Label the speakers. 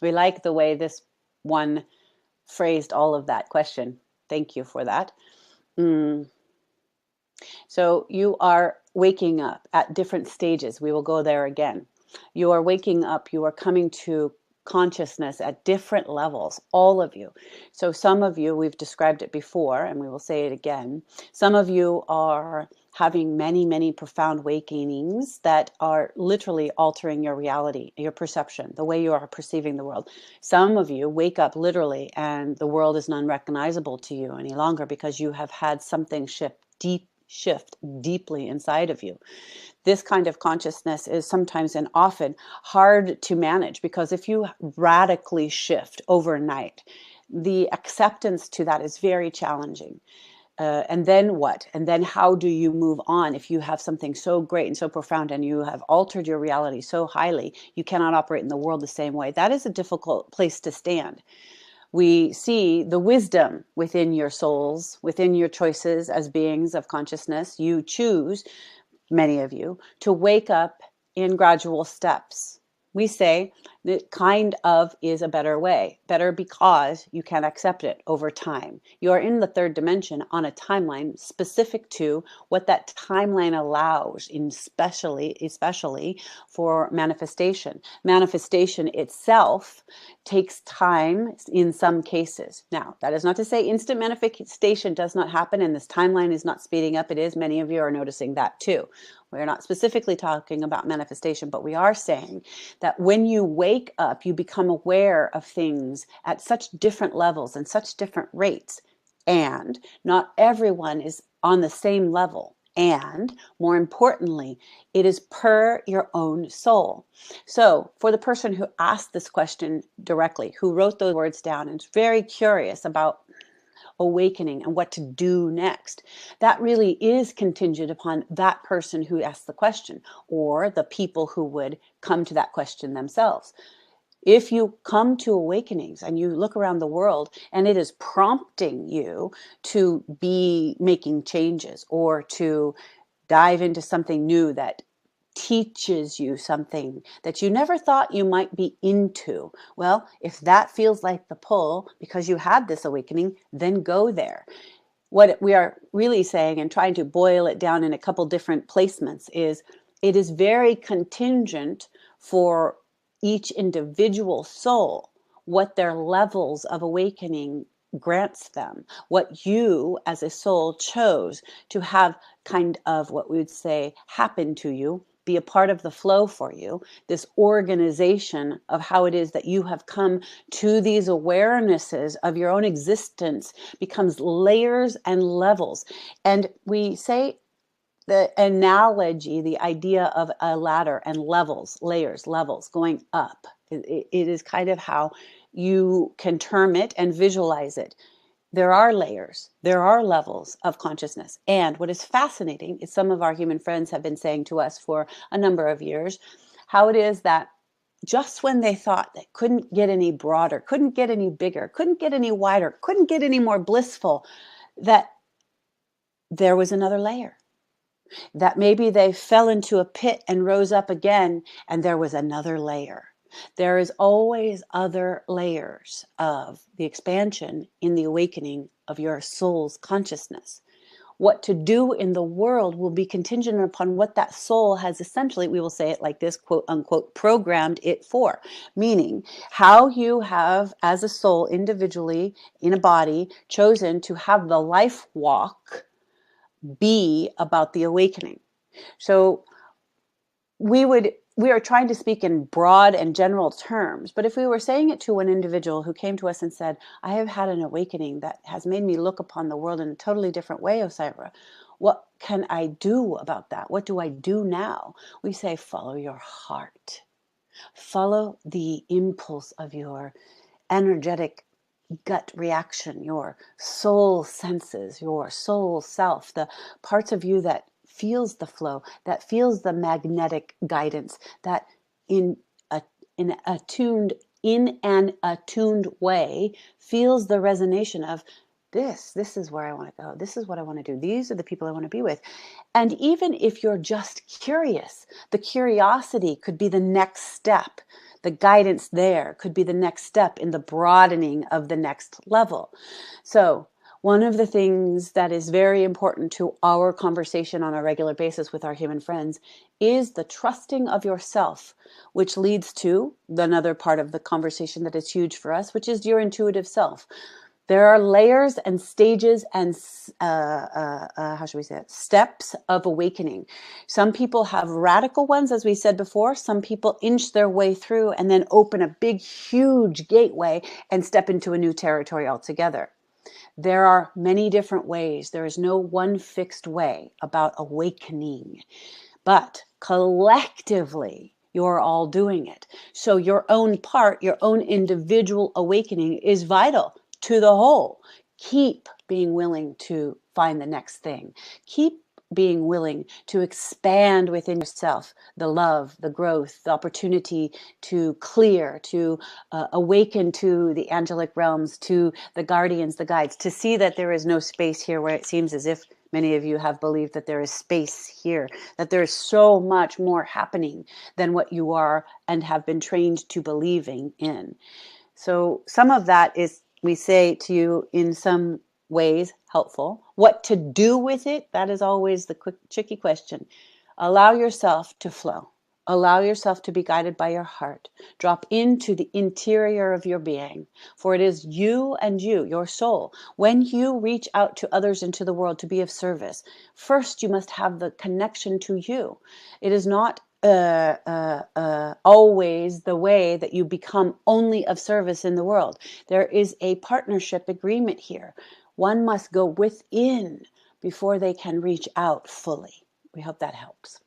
Speaker 1: We like the way this one phrased all of that question. Thank you for that. Mm. So you are waking up at different stages. We will go there again. You are waking up, you are coming to consciousness at different levels, all of you. So some of you, we've described it before, and we will say it again. Some of you are having many, many profound awakenings that are literally altering your reality, your perception, the way you are perceiving the world. Some of you wake up literally and the world is unrecognizable to you any longer because you have had something shift deeply inside of you. This kind of consciousness is sometimes and often hard to manage because if you radically shift overnight, the acceptance to that is very challenging. And then what? And then how do you move on if you have something so great and so profound and you have altered your reality so highly, you cannot operate in the world the same way? That is a difficult place to stand. We see the wisdom within your souls, within your choices as beings of consciousness. You choose, many of you, to wake up in gradual steps. We say that kind of is a better way, better because you can accept it over time. You are in the third dimension on a timeline specific to what that timeline allows, especially for manifestation. Manifestation itself takes time in some cases. Now, that is not to say instant manifestation does not happen and this timeline is not speeding up. It is. Many of you are noticing that too. We're not specifically talking about manifestation, but we are saying that when you wake up, you become aware of things at such different levels and such different rates. And not everyone is on the same level. And more importantly, it is per your own soul. So for the person who asked this question directly, who wrote those words down and is very curious about awakening and what to do next, that really is contingent upon that person who asked the question or the people who would come to that question themselves. If you come to awakenings and you look around the world and it is prompting you to be making changes or to dive into something new that teaches you something that you never thought you might be into, well, if that feels like the pull because you had this awakening, then go there. What we are really saying and trying to boil it down in a couple different placements is it is very contingent for each individual soul what their levels of awakening grants them, what you as a soul chose to have kind of what we would say happen to you, be a part of the flow for you, this organization of how it is that you have come to these awarenesses of your own existence becomes layers and levels. And we say the analogy, the idea of a ladder and levels, layers, levels going up. It is kind of how you can term it and visualize it. There are layers, there are levels of consciousness. And what is fascinating is some of our human friends have been saying to us for a number of years, how it is that just when they thought they couldn't get any broader, couldn't get any bigger, couldn't get any wider, couldn't get any more blissful, that there was another layer. That maybe they fell into a pit and rose up again, and there was another layer. There is always other layers of the expansion in the awakening of your soul's consciousness. What to do in the world will be contingent upon what that soul has essentially, we will say it like this, quote unquote, programmed it for. Meaning how you have, as a soul individually in a body, chosen to have the life walk be about the awakening. So we are trying to speak in broad and general terms, but if we were saying it to an individual who came to us and said, I have had an awakening that has made me look upon the world in a totally different way, Osairah, what can I do about that? What do I do now? We say, follow your heart. Follow the impulse of your energetic gut reaction, your soul senses, your soul self, the parts of you that feels the flow, that feels the magnetic guidance, that in an attuned way feels the resonation of this is where I want to go. This is what I want to do. These are the people I want to be with. And even if you're just curious, the curiosity could be the next step. The guidance there could be the next step in the broadening of the next level. So one of the things that is very important to our conversation on a regular basis with our human friends is the trusting of yourself, which leads to another part of the conversation that is huge for us, which is your intuitive self. There are layers and stages and how should we say it? Steps of awakening. Some people have radical ones, as we said before. Some people inch their way through and then open a big, huge gateway and step into a new territory altogether. There are many different ways. There is no one fixed way about awakening, but collectively, you're all doing it. So your own part, your own individual awakening is vital to the whole. Keep being willing to find the next thing. Keep being willing to expand within yourself the love, the growth, the opportunity to clear, to awaken to the angelic realms, to the guardians, the guides, to see that there is no space here where it seems as if many of you have believed that there is space here, that there is so much more happening than what you are and have been trained to believing in. So some of that is, we say to you in some ways, helpful. What to do with it, that is always the quick, tricky question. Allow yourself to flow. Allow yourself to be guided by your heart. Drop into the interior of your being, for it is you and you, your soul. When you reach out to others into the world to be of service, first you must have the connection to you. It is not always the way that you become only of service in the world. There is a partnership agreement here. One must go within before they can reach out fully. We hope that helps.